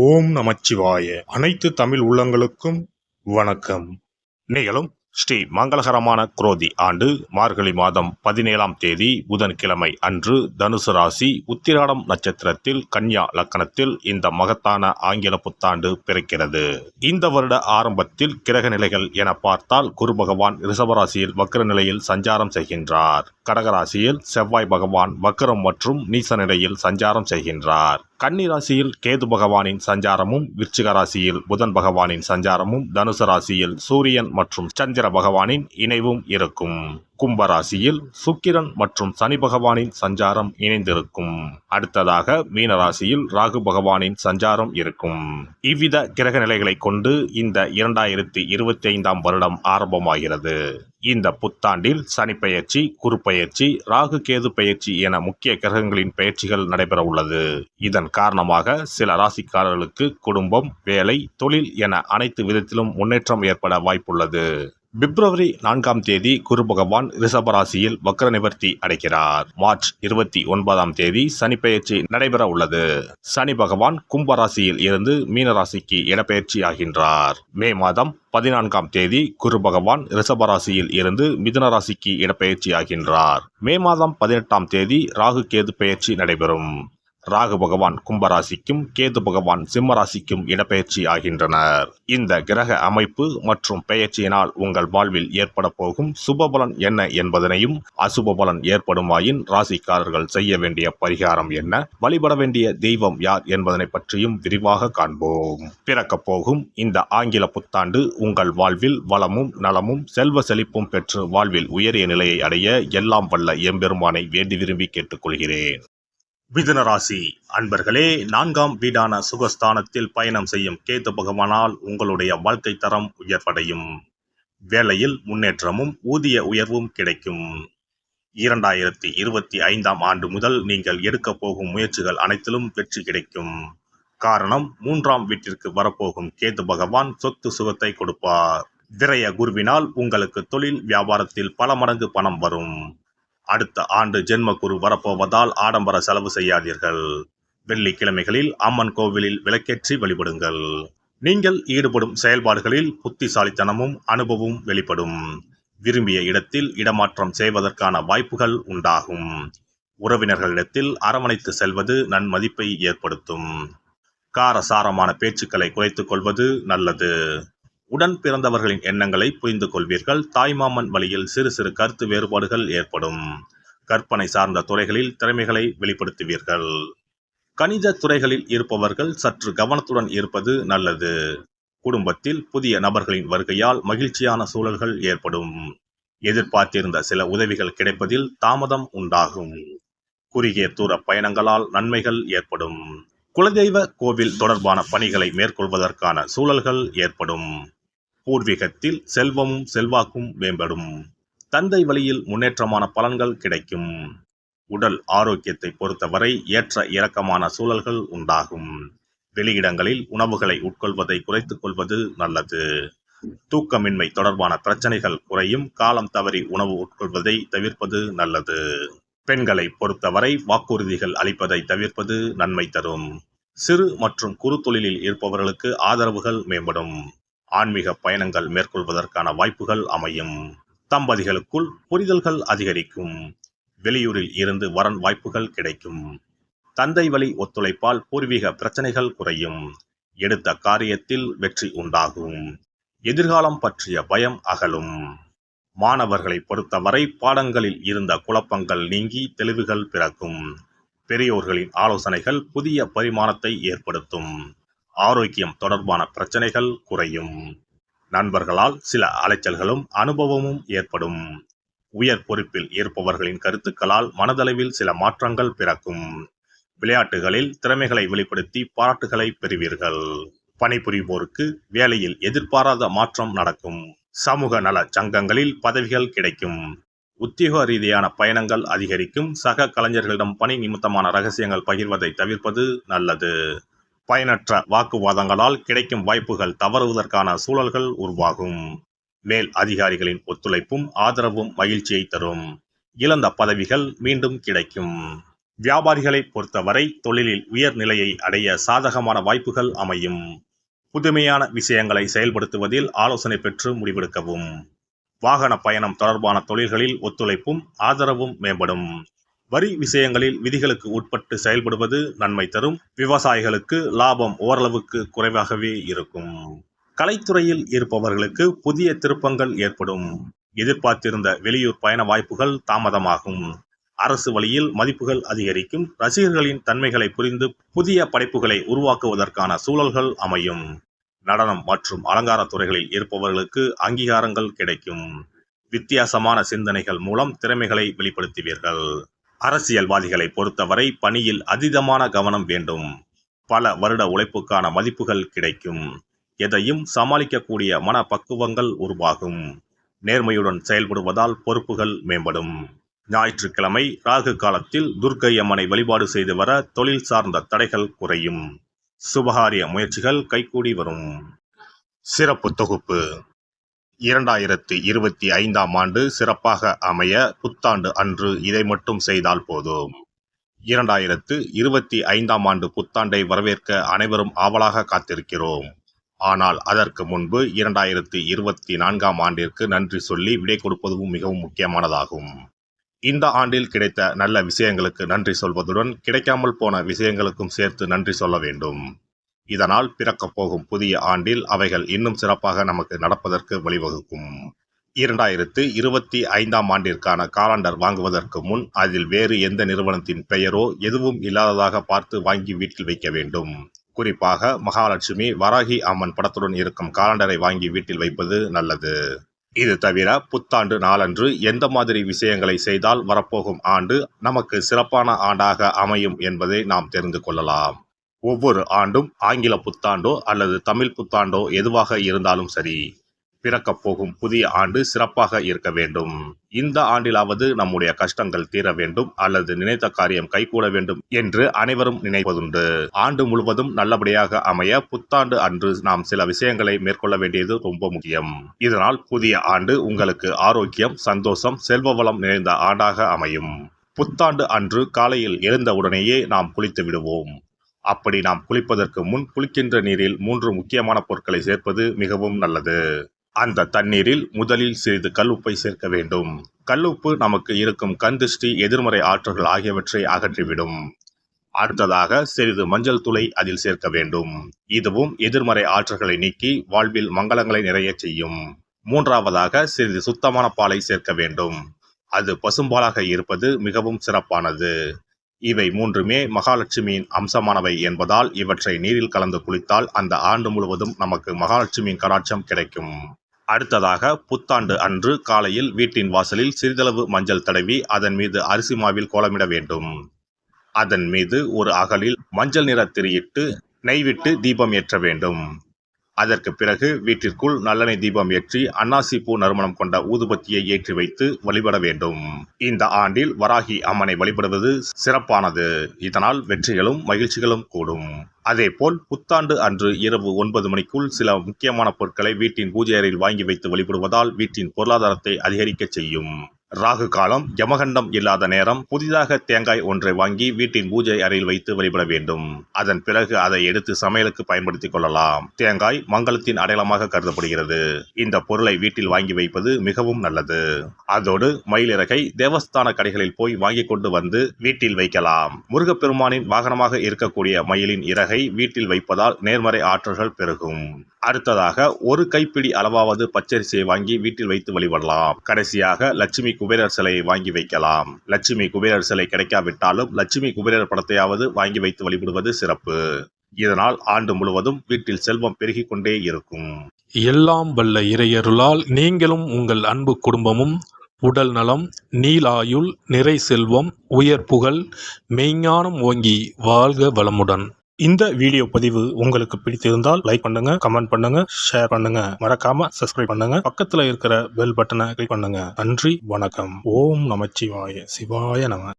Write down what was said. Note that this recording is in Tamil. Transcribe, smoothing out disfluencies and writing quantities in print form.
ஓம் நமச்சிவாய. அனைத்து தமிழ் உள்ளங்களுக்கும் வணக்கம். நிகழும் ஸ்ரீ மங்களகரமான குரோதி ஆண்டு மார்கழி மாதம் 17ஆம் தேதி புதன்கிழமை அன்று தனுசு ராசி உத்திராடம் நட்சத்திரத்தில் கன்யா லக்கணத்தில் இந்த மகத்தான ஆங்கில புத்தாண்டு பிறக்கிறது. இந்த வருட ஆரம்பத்தில் கிரக நிலைகள் என பார்த்தால் குரு பகவான் ரிஷபராசியில் வக்ர நிலையில் சஞ்சாரம் செய்கின்றார். கடகராசியில் செவ்வாய் பகவான் வக்ரம் மற்றும் நீச நிலையில் சஞ்சாரம் செய்கின்றார். கன்னி ராசியில் கேது பகவானின் சஞ்சாரமும், விருச்சிக ராசியில் புதன் பகவானின் சஞ்சாரமும், தனுசு ராசியில் சூரியன் மற்றும் சந்திர பகவானின் இணைவும் இருக்கும். கும்பராசியில் சுக்கிரன் மற்றும் சனி பகவானின் சஞ்சாரம் இணைந்திருக்கும். அடுத்ததாக மீனராசியில் ராகு பகவானின் சஞ்சாரம் இருக்கும். இவ்வித கிரக நிலைகளை கொண்டு இந்த 2025ஆம் வருடம் ஆரம்பமாகிறது. இந்த புத்தாண்டில் சனி பெயர்ச்சி, குரு பெயர்ச்சி, ராகு கேது பெயர்ச்சி என முக்கிய கிரகங்களின் பெயர்ச்சிகள் நடைபெற உள்ளது. இதன் காரணமாக சில ராசிக்காரர்களுக்கு குடும்பம், வேலை, தொழில் என அனைத்து விதத்திலும் முன்னேற்றம் ஏற்பட வாய்ப்புள்ளது. பிப்ரவரி 4ஆம் தேதி குரு பகவான் ரிஷபராசியில் வக்ர நிவர்த்தி அடைகிறார். மார்ச் 29ஆம் தேதி சனி பெயர்ச்சி நடைபெற உள்ளது. சனி பகவான் கும்பராசியில் இருந்து மீனராசிக்கு இடப்பெயர்ச்சி ஆகின்றார். மே மாதம் 14ஆம் தேதி குரு பகவான் ரிஷபராசியில் இருந்து மிதுன ராசிக்கு இடப்பெயர்ச்சி ஆகின்றார். மே மாதம் 18ஆம் தேதி ராகு கேது பெயர்ச்சி நடைபெறும். ராகு பகவான் கும்பராசிக்கும் கேது பகவான் சிம்மராசிக்கும் இடப்பெயர்ச்சி ஆகின்றனர். இந்த கிரக அமைப்பு மற்றும் பெயர்ச்சியினால் உங்கள் வாழ்வில் ஏற்பட போகும் சுபபலன் என்ன என்பதனையும், அசுப பலன் ஏற்படுமாயின் ராசிக்காரர்கள் செய்ய வேண்டிய பரிகாரம் என்ன, வழிபட வேண்டிய தெய்வம் யார் என்பதனை பற்றியும் விரிவாக காண்போம். பிறக்கப் போகும் இந்த ஆங்கில புத்தாண்டு உங்கள் வாழ்வில் வளமும் நலமும் செல்வ செழிப்பும் பெற்று வாழ்வில் உயரிய நிலையை அடைய எல்லாம் வல்ல எம்பெருமானை வேண்டி விரும்பி கேட்டுக்கொள்கிறேன். மிதுன ராசி அன்பர்களே, 4ஆம் வீடான சுகஸ்தானத்தில் பயணம் செய்யும் கேது பகவானால் உங்களுடைய வாழ்க்கை தரம் உயர்வடையும். வேலையில் முன்னேற்றமும் ஊதிய உயர்வும் கிடைக்கும். 2025ஆம் ஆண்டு முதல் நீங்கள் எடுக்க போகும் முயற்சிகள் அனைத்திலும் வெற்றி கிடைக்கும். காரணம், 3ஆம் வீட்டிற்கு வரப்போகும் கேது பகவான் சொத்து சுகத்தை கொடுப்பார். விரய குருவினால் உங்களுக்கு தொழில் வியாபாரத்தில் பல மடங்கு பணம் வரும். அடுத்த ஆண்டு ஜென்ம குரு வரப்போவதால் ஆடம்பர செலவு செய்யாதீர்கள். வெள்ளிக்கிழமைகளில் அம்மன் கோவிலில் விளக்கேற்றி வழிபடுங்கள். நீங்கள் ஈடுபடும் செயல்பாடுகளில் புத்திசாலித்தனமும் அனுபவமும் வெளிப்படும். விரும்பிய இடத்தில் இடமாற்றம் செய்வதற்கான வாய்ப்புகள் உண்டாகும். உறவினர்களிடத்தில் அரவணைத்து செல்வது நன்மதிப்பை ஏற்படுத்தும். காரசாரமான பேச்சுக்களை குறைத்துக் கொள்வது நல்லது. உடன் பிறந்தவர்களின் எண்ணங்களை புரிந்து கொள்வீர்கள். தாய்மாமன் வழியில் சிறு சிறு கருத்து வேறுபாடுகள் ஏற்படும். கற்பனை சார்ந்த துறைகளில் திறமைகளை வெளிப்படுத்துவீர்கள். கணித துறைகளில் இருப்பவர்கள் சற்று கவனத்துடன் இருப்பது நல்லது. குடும்பத்தில் புதிய நபர்களின் வருகையால் மகிழ்ச்சியான சூழல்கள் ஏற்படும். எதிர்பார்த்திருந்த சில உதவிகள் கிடைப்பதில் தாமதம் உண்டாகும். குறுகிய தூர பயணங்களால் நன்மைகள் ஏற்படும். குலதெய்வ கோவில் தொடர்பான பணிகளை மேற்கொள்வதற்கான சூழல்கள் ஏற்படும். பூர்வீகத்தில் செல்வமும் செல்வாக்கும் மேம்படும். தந்தை வழியில் முன்னேற்றமான பலன்கள் கிடைக்கும். உடல் ஆரோக்கியத்தை பொறுத்தவரை ஏற்ற இறக்கமான சூழல்கள் உண்டாகும். வெளியிடங்களில் உணவுகளை உட்கொள்வதை குறைத்துக் கொள்வது நல்லது. தூக்கமின்மை தொடர்பான பிரச்சனைகள் குறையும். காலம் தவறி உணவு உட்கொள்வதை தவிர்ப்பது நல்லது. பெண்களை பொறுத்தவரை வாக்குறுதிகள் அளிப்பதை தவிர்ப்பது நன்மை தரும். சிறு மற்றும் குறு தொழிலில் இருப்பவர்களுக்கு ஆதரவுகள் மேம்படும். ஆன்மீக பயணங்கள் மேற்கொள்வதற்கான வாய்ப்புகள் அமையும். தம்பதிகளுக்குள் புரிதல்கள் அதிகரிக்கும். வெளியூரில் இருந்து வரன் வாய்ப்புகள் கிடைக்கும். தந்தை வழி ஒத்துழைப்பால் பூர்வீக பிரச்சனைகள் குறையும். எடுத்த காரியத்தில் வெற்றி உண்டாகும். எதிர்காலம் பற்றிய பயம் அகலும். மாணவர்களை பொறுத்தவரை பாடங்களில் இருந்த குழப்பங்கள் நீங்கி தெளிவுகள் பிறக்கும். பெரியோர்களின் ஆலோசனைகள் புதிய பரிமாணத்தை ஏற்படுத்தும். ஆரோக்கியம் தொடர்பான பிரச்சனைகள் குறையும். நண்பர்களால் சில அலைச்சல்களும் அனுபவமும் ஏற்படும். உயர் பொறுப்பில் இருப்பவர்களின் கருத்துக்களால் மனதளவில் சில மாற்றங்கள் பிறக்கும். விளையாட்டுகளில் திறமைகளை வெளிப்படுத்தி பாராட்டுகளை பெறுவீர்கள். பணிபுரிவோருக்கு வேலையில் எதிர்பாராத மாற்றம் நடக்கும். சமூக நல சங்கங்களில் பதவிகள் கிடைக்கும். உத்தியோக ரீதியான பயணங்கள் அதிகரிக்கும். சக கலைஞர்களிடம் பணி நிமித்தமான ரகசியங்கள் பகிர்வதை தவிர்ப்பது நல்லது. பயனற்ற வாக்குவாதங்களால் கிடைக்கும் வாய்ப்புகள் தவறுவதற்கான சூழல்கள் உருவாகும். மேல் அதிகாரிகளின் ஒத்துழைப்பும் ஆதரவும் மகிழ்ச்சியை தரும். இழந்த பதவிகள் மீண்டும் கிடைக்கும். வியாபாரிகளை பொறுத்தவரை தொழிலில் உயர்நிலையை அடைய சாதகமான வாய்ப்புகள் அமையும். புதுமையான விஷயங்களை செயல்படுத்துவதில் ஆலோசனை பெற்று முடிவெடுக்கவும். வாகன பயணம் தொடர்பான தொழில்களில் ஒத்துழைப்பும் ஆதரவும் மேம்படும். வரி விஷயங்களில் விதிகளுக்கு உட்பட்டு செயல்படுவது நன்மை தரும். விவசாயிகளுக்கு லாபம் ஓரளவுக்கு குறைவாகவே இருக்கும். கலைத்துறையில் இருப்பவர்களுக்கு புதிய திருப்பங்கள் ஏற்படும். எதிர்பார்த்திருந்த வெளியூர் பயண வாய்ப்புகள் தாமதமாகும். அரசு வழியில் மதிப்புகள் அதிகரிக்கும். ரசிகர்களின் தன்மைகளை புரிந்து புதிய படைப்புகளை உருவாக்குவதற்கான சூழல்கள் அமையும். நடனம் மற்றும் அலங்கார துறைகளில் இருப்பவர்களுக்கு அங்கீகாரங்கள் கிடைக்கும். வித்தியாசமான சிந்தனைகள் மூலம் திறமைகளை வெளிப்படுத்துவீர்கள். அரசியல்வாதிகளை பொறுத்தவரை பணியில் அதீதமான கவனம் வேண்டும். பல வருட உழைப்புக்கான மதிப்புகள் கிடைக்கும். எதையும் சமாளிக்கக்கூடிய மனப்பக்குவங்கள் உருவாகும். நேர்மையுடன் செயல்படுவதால் பொறுப்புகள் மேம்படும். ஞாயிற்றுக்கிழமை ராகு காலத்தில் துர்க்கை அம்மனை வழிபாடு செய்து வர தொழில் சார்ந்த தடைகள் குறையும். சுபகாரிய முயற்சிகள் கைகூடி வரும். சிறப்பு தொகுப்பு 2025ஆம் ஆண்டு சிறப்பாக அமைய புத்தாண்டு அன்று இதை மட்டும் செய்தால் போதும். 2025ஆம் ஆண்டு புத்தாண்டை வரவேற்க அனைவரும் ஆவலாக காத்திருக்கிறோம். ஆனால் அதற்கு முன்பு 2024ஆம் ஆண்டிற்கு நன்றி சொல்லி விடை கொடுப்பதும் மிகவும் முக்கியமானதாகும். இந்த ஆண்டில் கிடைத்த நல்ல விஷயங்களுக்கு நன்றி சொல்வதுடன் கிடைக்காமல் போன விஷயங்களுக்கும் சேர்த்து நன்றி சொல்ல வேண்டும். இதனால் பிறக்கப் போகும் புதிய ஆண்டில் அவைகள் இன்னும் சிறப்பாக நமக்கு நடப்பதற்கு வழிவகுக்கும். 2025ஆம் ஆண்டிற்கான காலண்டர் வாங்குவதற்கு முன் அதில் வேறு எந்த நிறுவனத்தின் பெயரோ எதுவும் இல்லாததாக பார்த்து வாங்கி வீட்டில் வைக்க வேண்டும். குறிப்பாக மகாலட்சுமி, வராகி அம்மன் படத்துடன் இருக்கும் காலண்டரை வாங்கி வீட்டில் வைப்பது நல்லது. இது தவிர புத்தாண்டு நாளன்று எந்த மாதிரி விஷயங்களை செய்தால் வரப்போகும் ஆண்டு நமக்கு சிறப்பான ஆண்டாக அமையும் என்பதை நாம் தெரிந்து கொள்ளலாம். ஒவ்வொரு ஆண்டும் ஆங்கில புத்தாண்டோ அல்லது தமிழ் புத்தாண்டோ எதுவாக இருந்தாலும் சரி, பிறக்கப் போகும் புதிய ஆண்டு சிறப்பாக இருக்க வேண்டும். இந்த ஆண்டிலாவது நம்முடைய கஷ்டங்கள் தீர வேண்டும் அல்லது நினைத்த காரியம் கைகூட வேண்டும் என்று அனைவரும் நினைப்பதுண்டு. ஆண்டு முழுவதும் நல்லபடியாக அமைய புத்தாண்டு அன்று நாம் சில விஷயங்களை மேற்கொள்ள வேண்டியது ரொம்ப முக்கியம். இதனால் புதிய ஆண்டு உங்களுக்கு ஆரோக்கியம், சந்தோஷம், செல்வ வளம் நிறைந்த ஆண்டாக அமையும். புத்தாண்டு அன்று காலையில் எழுந்தவுடனேயே நாம் குளித்து விடுவோம். அப்படி நாம் குளிப்பதற்கு முன் குளிக்கின்ற நீரில் 3 முக்கியமான பொருட்களை சேர்ப்பது மிகவும் நல்லது. அந்த தண்ணீரில் முதலில் சிறிது கல்லுப்பை சேர்க்க வேண்டும். கல்லுப்பு நமக்கு இருக்கும் கண் திருஷ்டி, எதிர்மறை ஆற்றல்கள் ஆகியவற்றை அகற்றிவிடும். அடுத்ததாக சிறிது மஞ்சள் தூளை அதில் சேர்க்க வேண்டும். இதுவும் எதிர்மறை ஆற்றல்களை நீக்கி வாழ்வில் மங்களங்களை நிறைய செய்யும். மூன்றாவதாக சிறிது சுத்தமான பாலை சேர்க்க வேண்டும். அது பசும்பாலாக இருப்பது மிகவும் சிறப்பானது. இவை மூன்றுமே மகாலட்சுமியின் அம்சமானவை என்பதால் இவற்றை நீரில் கலந்து குளித்தால் அந்த ஆண்டு முழுவதும் நமக்கு மகாலட்சுமியின் கடாட்சம் கிடைக்கும். அடுத்ததாக புத்தாண்டு அன்று காலையில் வீட்டின் வாசலில் சிறிதளவு மஞ்சள் தடவி அதன் மீது அரிசி மாவில் கோலமிட வேண்டும். அதன் மீது ஒரு அகலில் மஞ்சள் நிற திரியிட்டு நெய் விட்டு தீபம் ஏற்ற வேண்டும். அதற்கு பிறகு வீட்டிற்குள் நல்லெண்ணெய் தீபம் ஏற்றி அன்னாசி பூ நறுமணம் கொண்ட ஊதுபத்தியை ஏற்றி வைத்து வழிபட வேண்டும். இந்த ஆண்டில் வராகி அம்மனை வழிபடுவது சிறப்பானது. இதனால் வெற்றிகளும் மகிழ்ச்சிகளும் கூடும். அதேபோல் புத்தாண்டு அன்று இரவு 9 மணிக்குள் சில முக்கியமான பொருட்களை வீட்டின் பூஜை அறையில் வாங்கி வைத்து வழிபடுவதால் வீட்டின் பொருளாதாரத்தை அதிகரிக்க செய்யும். ராகு காலம், யமகண்டம் இல்லாத நேரம் புதிதாக தேங்காய் ஒன்றை வாங்கி வீட்டின் பூஜை அறையில் வைத்து வழிபட வேண்டும். அதன் பிறகு அதை எடுத்து சமையலுக்கு பயன்படுத்திக் கொள்ளலாம். தேங்காய் மங்களத்தின் அடையாளமாக கருதப்படுகிறது. இந்த பொருளை வீட்டில் வாங்கி வைப்பது மிகவும் நல்லது. அதோடு மயிலிறகை தேவஸ்தான கடைகளில் போய் வாங்கி கொண்டு வந்து வீட்டில் வைக்கலாம். முருகப்பெருமானின் வாகனமாக இருக்கக்கூடிய மயிலின் இறகை வீட்டில் வைப்பதால் நேர்மறை ஆற்றல்கள் பெருகும். அடுத்ததாக ஒரு கைப்பிடி அளவாவது பச்சரிசியை வாங்கி வீட்டில் வைத்து வழிபடலாம். கடைசியாக லட்சுமி குபேரர் சிலையை வாங்கி வைக்கலாம். லட்சுமி குபேரர் சிலை கிடைக்காவிட்டாலும் லட்சுமி குபேரர் படத்தையாவது வாங்கி வைத்து வழிபடுவது சிறப்பு. இதனால் ஆண்டு முழுவதும் வீட்டில் செல்வம் பெருகிக் கொண்டே இருக்கும். எல்லாம் வல்ல இறையருளால் நீங்களும் உங்கள் அன்பு குடும்பமும் உடல் நலம், நீலாயுள், நிறை செல்வம், உயர் புகழ், மெய்ஞானம் ஓங்கி வாழ்க வளமுடன். இந்த வீடியோ பதிவு உங்களுக்கு பிடித்திருந்தால் லைக் பண்ணுங்க, கமெண்ட் பண்ணுங்க, ஷேர் பண்ணுங்க. மறக்காம சப்ஸ்கிரைப் பண்ணுங்க. பக்கத்துல இருக்கிற பெல் பட்டனை கிளிக் பண்ணுங்க. நன்றி, வணக்கம். ஓம் நமச்சிவாய. சிவாய நம.